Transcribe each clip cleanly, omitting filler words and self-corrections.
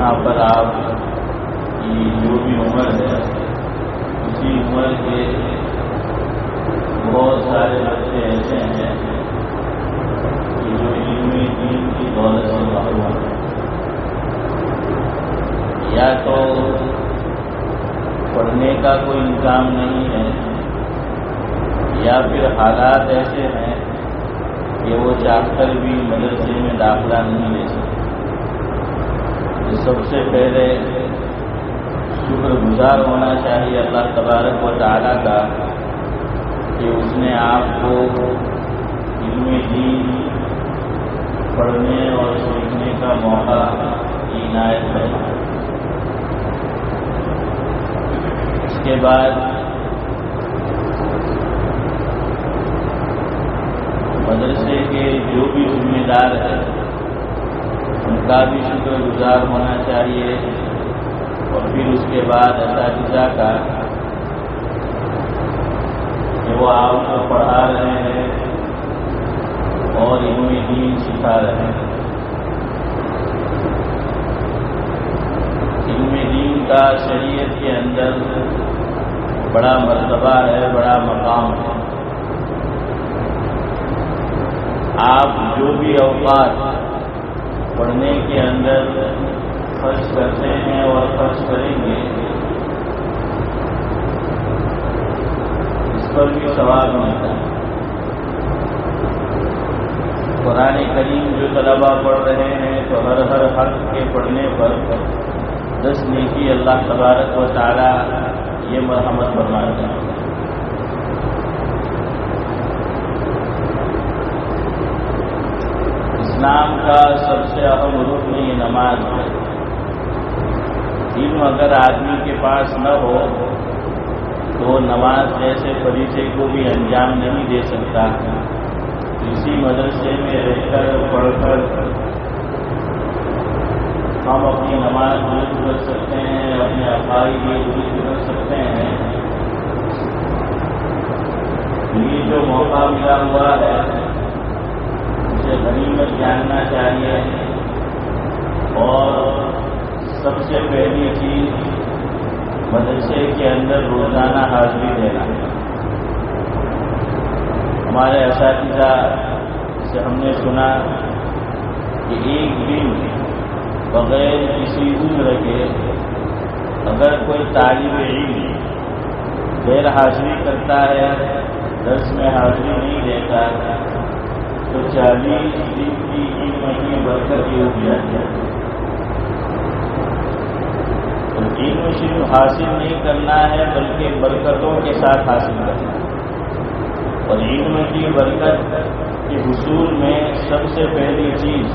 یہاں پر آپ کی جو بھی عمر ہے اسی عمر کے بہت سارے بچے ایسے ہیں کہ جو علم دین کی دولت سے محروم ہیں، یا تو پڑھنے کا کوئی انتظام نہیں ہے، یا پھر حالات ایسے ہیں کہ وہ چاہ کر بھی مدرسے میں داخلہ نہیں لے سکتے۔ سب سے پہلے شکر گزار ہونا چاہیے اللہ تبارک و تعالیٰ کا کہ اس نے آپ کو علم دین پڑھنے اور سیکھنے کا موقع عنایت ہے۔ اس کے بعد مدرسے کے جو بھی ذمہ دار ہیں ان کا بھی شکر گزار ہونا چاہیے، اور پھر اس کے بعد اساتذہ کا کہ وہ آپ کو پڑھا رہے ہیں اور علم دین سکھا رہے ہیں۔ علم دین کا شریعت کے اندر بڑا مرتبہ ہے، بڑا مقام ہے۔ آپ جو بھی اوقات پڑھنے کے اندر خرچ کرتے ہیں اور خرچ کریں گے اس پر بھی ثواب ملتا ہے۔ قرآن کریم جو طلبہ پڑھ رہے ہیں تو ہر حرف کے پڑھنے پر 10 نیکی اللہ تبارک و تعالی یہ مرحمت فرماتے ہیں۔ اسلام کا سب سے اہم رکن یہ نماز ہے۔ علم اگر آدمی کے پاس نہ ہو تو نماز جیسے فریضے کو بھی انجام نہیں دے سکتا۔ اسی مدرسے میں رہ کر پڑھ کر ہم اپنی نماز درست کر سکتے ہیں، اپنے عقائد درست کر سکتے ہیں۔ یہ جو موقع ملا ہوا ہے اسے غنیمت جاننا چاہیے، اور سب سے پہلی چیز مدرسے کے اندر روزانہ حاضری دینا۔ ہمارے اساتذہ سے ہم نے سنا کہ ایک دن بغیر کسی عذر کے اگر کوئی طالب علم غیر حاضری کرتا ہے، درس میں حاضری نہیں دیتا، تو 40 دن کی علم کی برکت یہ ہو جاتی ہے۔ علم صرف حاصل نہیں کرنا ہے بلکہ برکتوں کے ساتھ حاصل کرنا ہے، اور علم کی برکت کے حصول میں سب سے پہلی چیز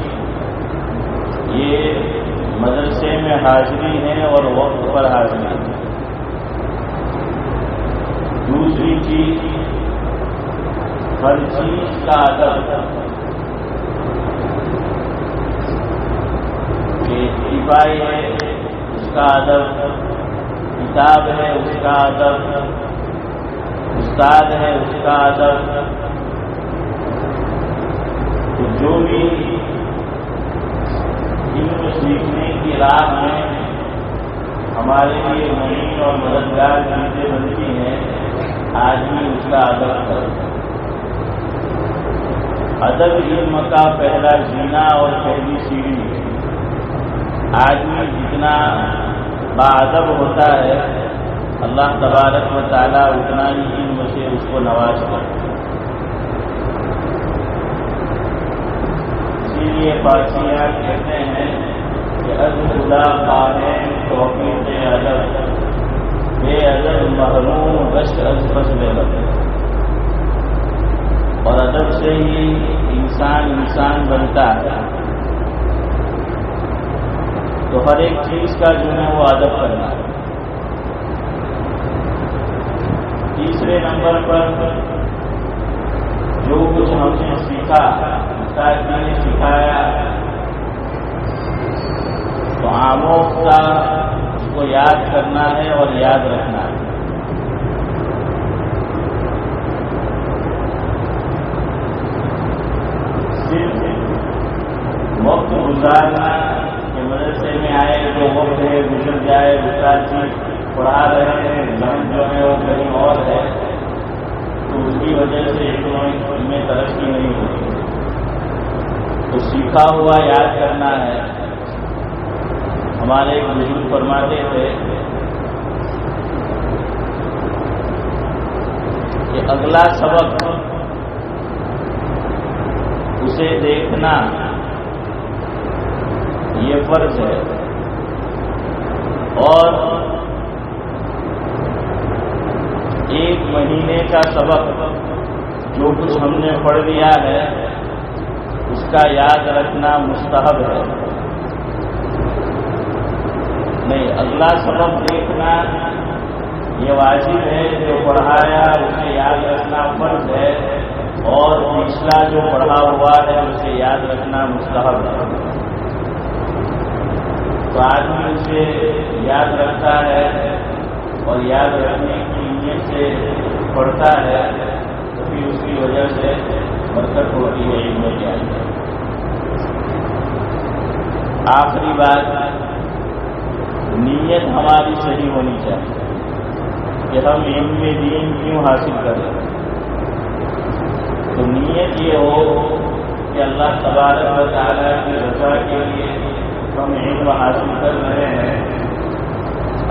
یہ مدرسے میں حاضری ہے اور وقت پر حاضری ہے۔ دوسری چیز ہر چیز کا ادب، کہ صفائی ہے اس کا ادب، کتاب ہے اس کا ادب، استاد ہے اس کا ادب۔ تو جو بھی علم سیکھنے کی راہ میں ہمارے لیے معین اور مددگار چیزیں بنتی ہیں، آدمی اس کا ادب کرتا ہے۔ ادب علم کا پہلا زینہ اور پہلی سیڑھی ہے۔ آدمی جتنا باادب ہوتا ہے اللہ تبارک و تعالیٰ اتنا ہی علم سے اس کو نواز کرتا ہے۔ اسی لیے فارسیاں کہتے ہیں کہ ادب خدا قائم توفیق ادب، بے ادب محروم گشت از فضل ادب۔ اور ادب سے ہی انسان بنتا ہے۔ تو ہر ایک چیز کا جو ہے وہ ادب کرنا ہے۔ تیسرے نمبر پر جو کچھ ہم نے سیکھا، استاد نے سکھایا، تو آموختہ اس کو یاد کرنا ہے اور یاد رکھنا ہے۔ صرف وقت گزارنا کہ مدرسے میں آئے تو کوئی گزر جائے دوسرا چیز پڑھا رہے ہیں ذہن جو ہے وہ کہیں اور ہے تو اس کی وجہ سے علم میں ترقی نہیں ہوتی. تو سیکھا ہوا یاد کرنا ہے. ہمارے ایک بزرگ فرماتے تھے کہ اگلا سبق اسے دیکھنا یہ فرض ہے اور ایک مہینے کا سبق جو کچھ ہم نے پڑھ لیا ہے اس کا یاد رکھنا مستحب ہے. نہیں، اگلا سبق دیکھنا یہ واجب ہے. جو پڑھایا اسے یاد رکھنا فرض ہے اور پچھلا جو پڑھا ہوا ہے اسے یاد رکھنا مستحب ہے. تو آدمی اسے یاد رکھتا ہے اور یاد رکھنے کی نیت سے پڑھتا ہے تو پھر اس کی وجہ سے برکت ہوتی ہے علم کے اندر. آخری بات، نیت ہماری صحیح ہونی چاہیے کہ ہم علم دین کیوں حاصل کریں. تو نیت یہ ہو کہ اللہ تبارک و تعالیٰ کی رضا کے لیے ہم علم حاصل کر رہے ہیں.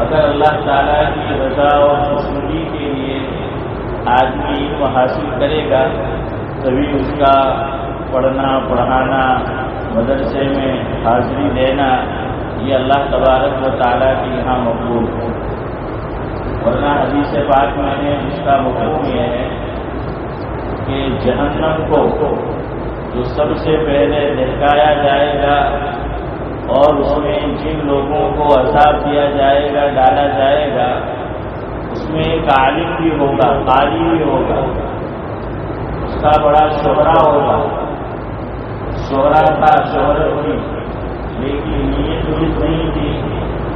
اگر اللہ تعالیٰ کی رضا اور خوشنودی کے لیے آدمی علم حاصل کرے گا تبھی اس کا پڑھنا پڑھانا مدرسے میں حاضری دینا یہ اللہ تبارک و تعالیٰ کے یہاں مقبول ہے. ورنہ حدیث پاک میں نے اس کا مفہوم یہ ہے کہ جہنم کو جو سب سے پہلے دہکایا جائے گا اور اس میں جن لوگوں کو عذاب دیا جائے گا ڈالا جائے گا اس میں ایک عالم بھی ہوگا، قاری بھی ہوگا، اس کا بڑا شہرا ہوگا. شہرا تھا، شہرت تھی، لیکن نیت درست نہیں تھی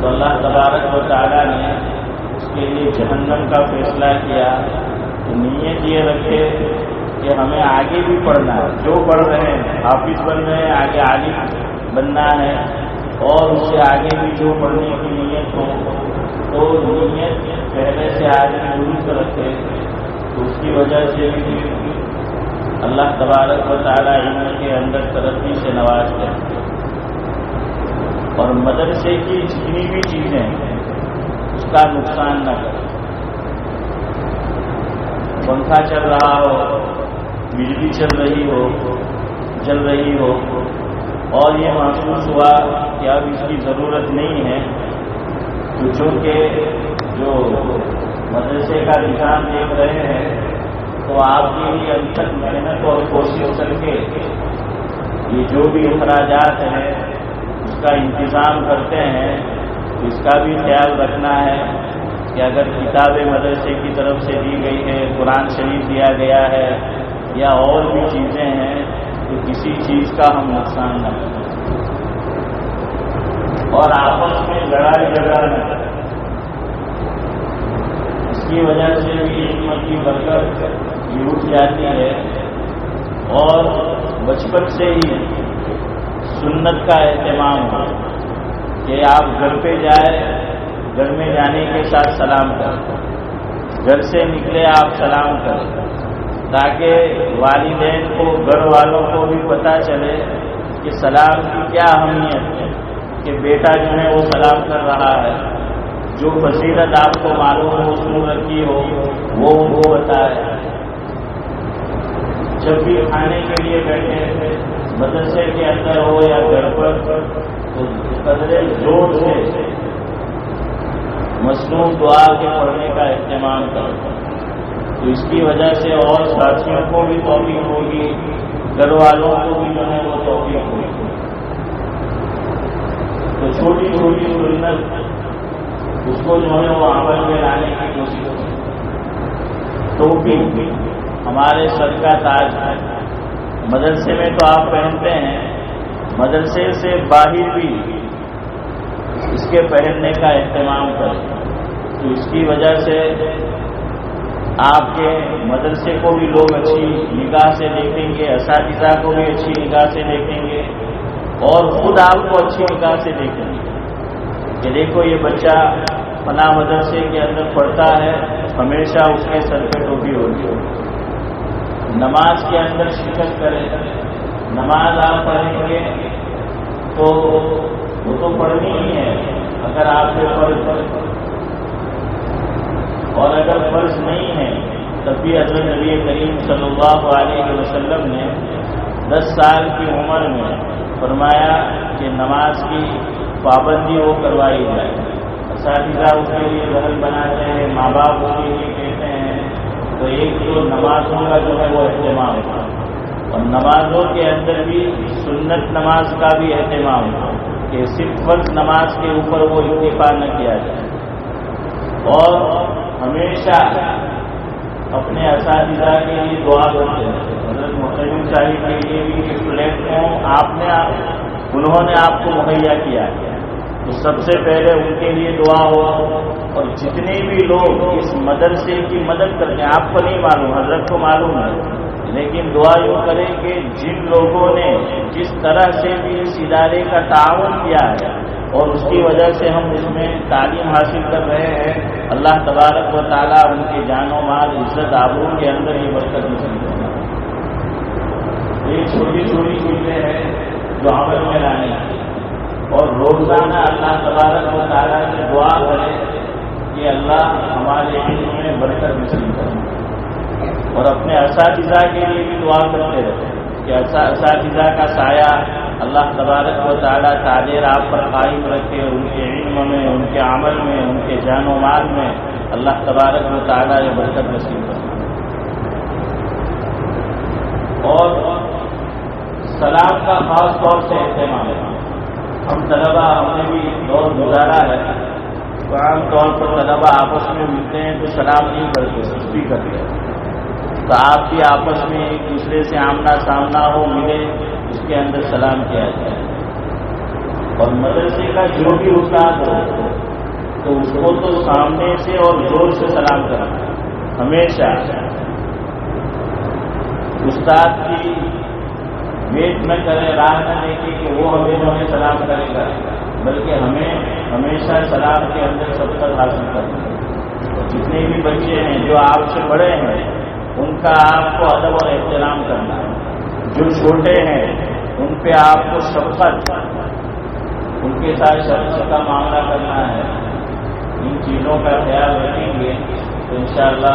تو اللہ تبارک و تعالیٰ نے اس کے لیے جہنم کا فیصلہ کیا. تو نیت یہ رکھے کہ ہمیں آگے بھی پڑھنا ہے. جو پڑھ رہے ہیں حافظ بن رہے ہیں، آگے عالم بننا ہے اور اس سے آگے بھی جو پڑھنے کی نیت ہو تو نیت پہلے سے آدمی درست رکھے تو اس کی وجہ سے بھی اللہ تبارک و تعالیٰ علم کے اندر ترقی سے نوازتے ہیں. اور مدرسے کی جتنی بھی چیزیں ہیں اس کا نقصان نہ کرے. پنکھا چل رہا ہو، بجلی چل رہی ہو اور یہ محسوس ہوا کہ اب اس کی ضرورت نہیں ہے تو جو مدرسے کا نظام دیکھ رہے ہیں تو آپ کے لیے اب تک محنت اور کوشش کر کے یہ جو بھی اخراجات ہیں اس کا انتظام کرتے ہیں تو اس کا بھی خیال رکھنا ہے کہ اگر کتابیں مدرسے کی طرف سے دی گئی ہے، قرآن شریف دیا گیا ہے یا اور بھی چیزیں ہیں تو کسی چیز کا ہم نقصان نہ کریں اور آپس میں لڑائی جھگڑا نہ کریں. اس کی وجہ سے بھی علم کی برکت یہ اٹھ جاتی ہے. اور بچپن سے ہی سنت کا اہتمام ہو کہ آپ گھر پہ جائیں، گھر میں جانے کے ساتھ سلام کریں، گھر سے نکلے آپ سلام کریں تاکہ والدین کو، گھر والوں کو بھی پتہ چلے کہ سلام کی کیا اہمیت ہے کہ بیٹا جو ہے وہ سلام کر رہا ہے. جو فضیلت آپ کو معلوم ہو، سن رکھی ہو، وہ ان کو بتائے. جب بھی کھانے کے لیے بیٹھے مدرسے کے اندر ہو یا گھر پر تو قدرے زور سے مصنون دعا کے پڑھنے کا اہتمام کرو تو اس کی وجہ سے اور ساتھیوں کو بھی توفیق ہوگی، گھر والوں کو بھی جو ہے وہ توفیق ہوگی. تو چھوٹی چھوٹی سنت اس کو جو ہے وہ عمل میں لانے کی کوشش کریں. ٹوپی ہمارے سر کا تاج ہے. مدرسے میں تو آپ پہنتے ہیں، مدرسے سے باہر بھی اس کے پہننے کا اہتمام کریں تو اس کی وجہ سے آپ کے مدرسے کو بھی لوگ اچھی نگاہ سے دیکھیں گے، اساتذہ کو بھی اچھی نگاہ سے دیکھیں گے اور خود آپ کو اچھی نگاہ سے دیکھیں گے. کہ دیکھو یہ بچہ فلاں مدرسے کے اندر پڑھتا ہے، ہمیشہ اس کے سر پہ ٹوپی ہوتی ہو، نماز کے اندر شرکت کرے، نماز آپ پڑھیں گے تو وہ تو پڑھنی ہی ہے اگر آپ پہ فرض، اور اگر فرض نہیں ہے تب بھی حضرت نبی کریم صلی اللہ علیہ وسلم نے 10 سال کی عمر میں فرمایا کہ نماز کی پابندی وہ کروائی جائے۔ اساتذہ اس کے لیے ذہن بناتے ہیں، ماں باپ اس کے لیے کہتے ہیں، تو ایک تو نمازوں کا جو ہے وہ اہتمام تھا، اور نمازوں کے اندر بھی سنت نماز کا بھی اہتمام تھا کہ صرف فرض نماز کے اوپر وہ اکتفا نہ کیا جائے، اور ہمیشہ اپنے اساتذہ کے لیے دعا کرتے ہیں۔ حضرت محترم صاحب کے لیے بھی اس پلیٹ فارم انہوں نے آپ کو مہیا کیا ہے، تو سب سے پہلے ان کے لیے دعا ہو، اور جتنے بھی لوگ اس مدرسے کی مدد کرتے ہیں، آپ کو نہیں معلوم، حضرت کو معلوم ہے، لیکن دعا یوں کریں کہ جن لوگوں نے جس طرح سے بھی اس ادارے کا تعاون کیا ہے اور اس کی وجہ سے ہم اس میں تعلیم حاصل کر رہے ہیں، اللہ تبارک و تعالیٰ ان کے جان و مال، عزت آبرو کے اندر یہ برکت نصیب کرنا۔ یہ چھوٹی چھوٹی چیزیں ہیں جو عمل میں لانے کی، اور روزانہ اللہ تبارک و تعالیٰ سے دعا کرے کہ اللہ ہمارے علم میں برکت نصیب کرنا، اور اپنے اساتذہ کے لیے بھی دعا کرتے رہتے کہ اساتذہ کا سایہ اللہ تبارک و تعالیٰ تعدیر آپ پر قائم رکھے، ان کے علم میں، ان کے عمل میں، ان کے جان و مال میں اللہ تبارک و تعالیٰ یہ برکت نصیب کرنا۔ اور سلام کا خاص طور سے اہتمام ہے۔ ہم طلبہ، ہم نے بھی دور گزارا ہے، تو عام طور پر طلبہ آپس میں ملتے ہیں تو سلام نہیں کرتے، سستی کرتے ہیں، تو آپ بھی آپس میں ایک دوسرے سے آمنا سامنا ہو، ملے، اس کے اندر سلام کیا جائے، اور مدرسے کا جو بھی استاد ہو تو اس کو تو سامنے سے اور زور سے سلام کرنا، ہمیشہ استاد کی ویٹ نہ کرے، راہ نہ دیکھے کہ وہ ہمیں سلام کرے گا، بلکہ ہمیں ہمیشہ سلام کے اندر سبقت حاصل کرنا ہے۔ اور جتنے بھی بچے ہیں جو آپ سے بڑے ہیں ان کا آپ کو ادب اور احترام کرنا ہے، جو چھوٹے ہیں ان پہ آپ کو شفقت، ان کے ساتھ شفقت کا معاملہ کرنا ہے۔ ان چیزوں کا خیال رکھیں گے تو انشاءاللہ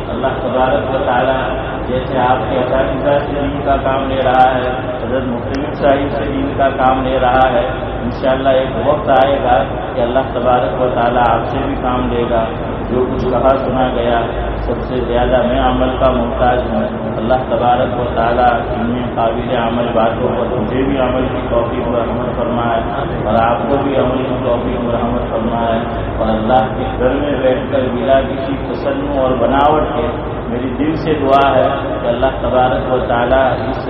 اللہ تبارک و تعالیٰ جیسے آپ کے اساتذہ سے دین کا کام لے رہا ہے، حضرت محترم صاحب سے دین کا کام لے رہا ہے، انشاءاللہ ایک وقت آئے گا کہ اللہ تبارک و تعالیٰ آپ سے بھی کام لے گا۔ جو کچھ کہا سنا گیا سب سے زیادہ میں عمل کا محتاج ہوں، اللہ تبارک و تعالیٰ ان میں قابل عمل باتوں پر مجھے بھی عمل کی توفیق و رحمت فرمائے، اور آپ کو بھی عمل کی توفیق و رحمت فرمائے، اور اللہ کے گھر میں بیٹھ کر بلا کسی تصنع اور بناوٹ کے میری دل سے دعا ہے کہ اللہ تبارک و تعالیٰ اس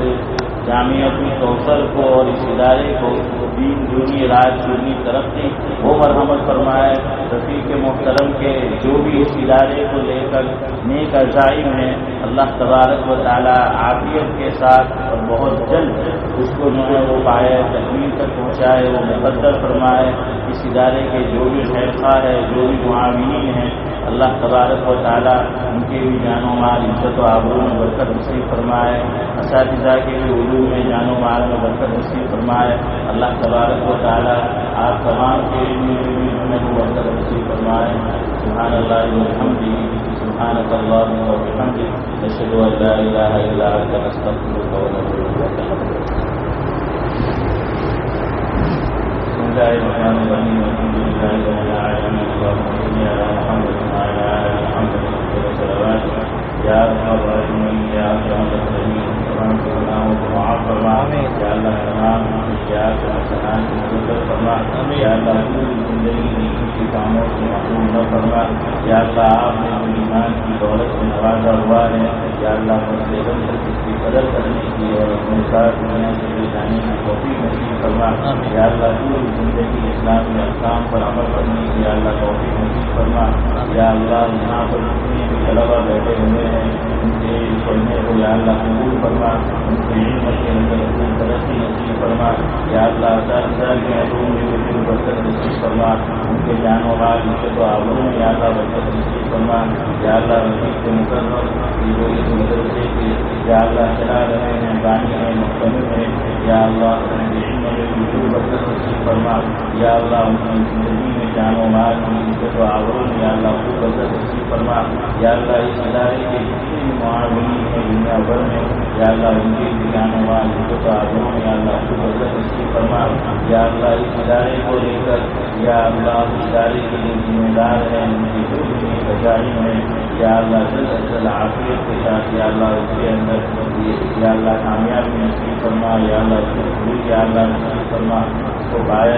جامعۃ کوثر کو اور اس ادارے کو دین دنیا رات دنی ترقی وہ مرحمت فرمائے۔ رفیق محترم کے جو بھی اس ادارے کو لے کر نیک عزائم ہیں، اللہ تبارک و تعالیٰ عافیت کے ساتھ اور بہت جلد اس کو جو ہے وہ پائے، تکمیل تک پہنچائے، وہ مقدر فرمائے۔ اس ادارے کے جو بھی خیرخواہ ہے، جو بھی معاونین ہیں، اللہ تبارک و تعالیٰ ان کے بھی جان و مال، عزت و آبرو میں برکت نصیب فرمائے، اساتذہ کے بھی علوم میں جان و مال میں برکت نصیب فرمائے۔ اللہ تبارک و تعالیٰ آپ تمام کے علم میں بھی برکت نصیب فرمائے۔ سبحان اللہ وبحمدہ، سبحانک اللہم وبحمدک، نشہد ان لا الہ الا انت، نستغفرک ونتوب الیک۔ بسم اللہ الرحمن الرحیم، الحمد للہ رب العالمین، اللہم صل علی محمد وعلی آل محمد وسلم۔ یا ارحم الراحمین، یا اکرم الاکرمین، تمام گناہوں کو معاف فرما، یا اللہ تمام خطیات اور حسنات کی مغفرت فرما، یا اللہ پوری زندگی نیکی کے کاموں سے محروم نہ فرما، یا اللہ آپ نے جو ایمان کی دولت سے نوازا ہوا ہے، یا اللہ مسئلے بن کر اس کی قدر کرنے کی اور اپنے ساتھ دنیا سے لے جانے کی توفیق نصیب فرما، یا اللہ پوری زندگی اسلامی احکام پر عمل کرنے کی یا اللہ توفیق نصیب فرما، یا اللہ یہاں پر جتنے بھی طلبہ بیٹھے ہوئے ہیں ان کے پڑھنے کو یا اللہ قبول فرما، ان کے علم کے اندر خوب ترقی نصیب فرما، یا اللہ اساتذہ کے علوم میں برکت نصیب فرما۔ فرما، ان کے جان و مال کے تو آبروں میں یا اللہ برکت نصیب فرما، یا اللہ رفیق کے مقرر جو اس مدرسے کے یا اللہ چلا رہے ہیں، بانی ہیں، مختلف ہیں، یا اللہ برکت نصیب فرما، یا اللہ ان کی زندگی میں جان و مال کی تو آبروں میں یا اللہ خوب برکت نصیب فرما، یا اللہ اس ادارے کے جتنے بھی معاونین ہیں دنیا بھر میں یا اللہ ان کے جان و مال کی تو آبروں میں یا اللہ خوب برکت نصیب فرما، یا اللہ اس ادارے کو لے کر یا اللہ اس ادارے کے لیے ذمہ دار ہیں، ان کی جو بھی بچائی ہیں یا اللہ جلد از جلد عافیت کے ساتھ یا اللہ اس کے اندر یا اللہ کامیابی نصیب فرما، یا اللہ یا اللہ نصیب فرما، اس کو پایا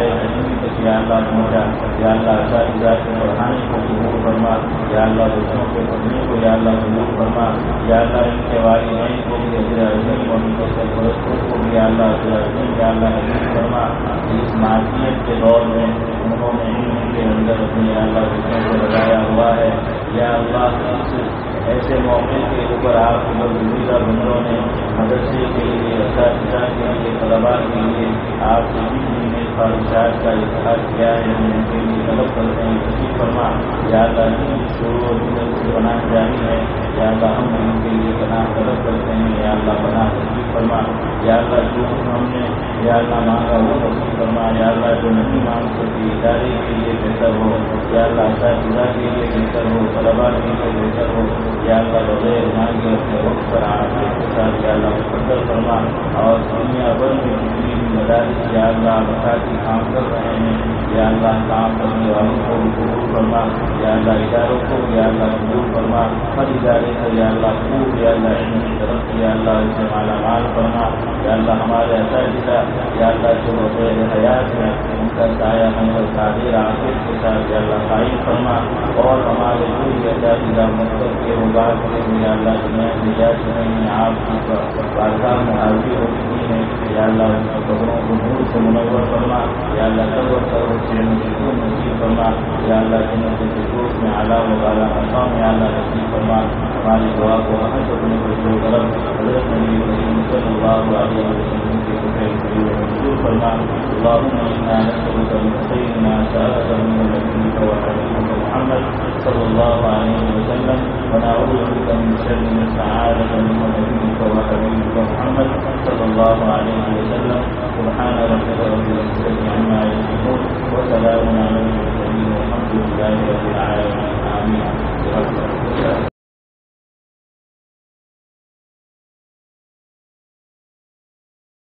تک یا اللہ پہنچا، یا اللہ اساتذہ کے پڑھانے کو قبول فرما، یا اللہ بچوں کے پڑھنے کو یا اللہ قبول فرما، یا اللہ ان کے والدین کو بھی اجر عظیم اور ان کے سرپرستوں کو بھی یا اللہ اجر عظیم یا اللہ نصیب فرما، اس معافیت کے دور میں انہوں نے علم کے اندر اپنے یا اللہ بچوں کو لگایا ہوا ہے، یا اللہ ایسے موقع کے اوپر آپ مقبوضہ بندوں نے مدرسے کے لیے اساتذہ کے لیے طلباء کے لیے آپ سے بھی خواہشات کا اظہار کیا ہے، ان کے لیے طلب کرتے ہیں نصیب فرما، یا اللہ شروع سے پناہ جاری ہے، یا اللہ ہم ان کے لیے پناہ طلب کرتے ہیں، یا اللہ پناہ نصیب فرما، یا اللہ جو ہم نے یا اللہ مانگا وہ نصیب فرما، یا اللہ جو نہیں مانگ سکے ادارے کے لیے بہتر ہو، یا اللہ اساتذہ کے لیے بہتر ہو، طلباء کے لیے بہتر ہو، یا اللہ بغیر مانگے اپنے وقت پر عافیت کے ساتھ یا اللہ مقدر فرما، اور دنیا بھر میں جتنی بھی مدارس یا اللہ بقاتی کام کر رہے ہیں یا اللہ کام کرنے والوں کو بھی قبول فرما، یا اللہ اداروں کو یا اللہ قبول فرما، ہر ادارے کو یا اللہ خوب یا اللہ علم کی طرف یا اللہ اسے مالا مال فرما، یا اللہ ہمارے اساتذہ یا اللہ جو بغیر حیات ہیں ان کا سایہ ہم پر قادر عافیت کے ساتھ یا اللہ قائم فرما، اور ہمارے پوری اساتذہ مطلب کے بات یا اللہ دنیا سے جا چکے ہیں، آپ کی بارگاہ میں حاضر ہو چکی ہیں، یا اللہ ان کی قبروں کو نور سے منور فرما، یا اللہ قبر سے سکون نصیب فرما، یا اللہ جنت کے فردوس میں اعلیٰ و بالا مقام یا اللہ نصیب فرما، ہماری دعا کو حق اپنے بچوں طرف حضرت نبی کریم صلی اللہ علیہ وسلم کے منظور فرما، اللهم انا نسألك من خير ما سألك من نبيك وحبيبك محمد صلى الله عليه وسلم، ونعوذ بك من شر ما استعاذك منه نبيك وحبيبك محمد صلى الله عليه وسلم، سبحان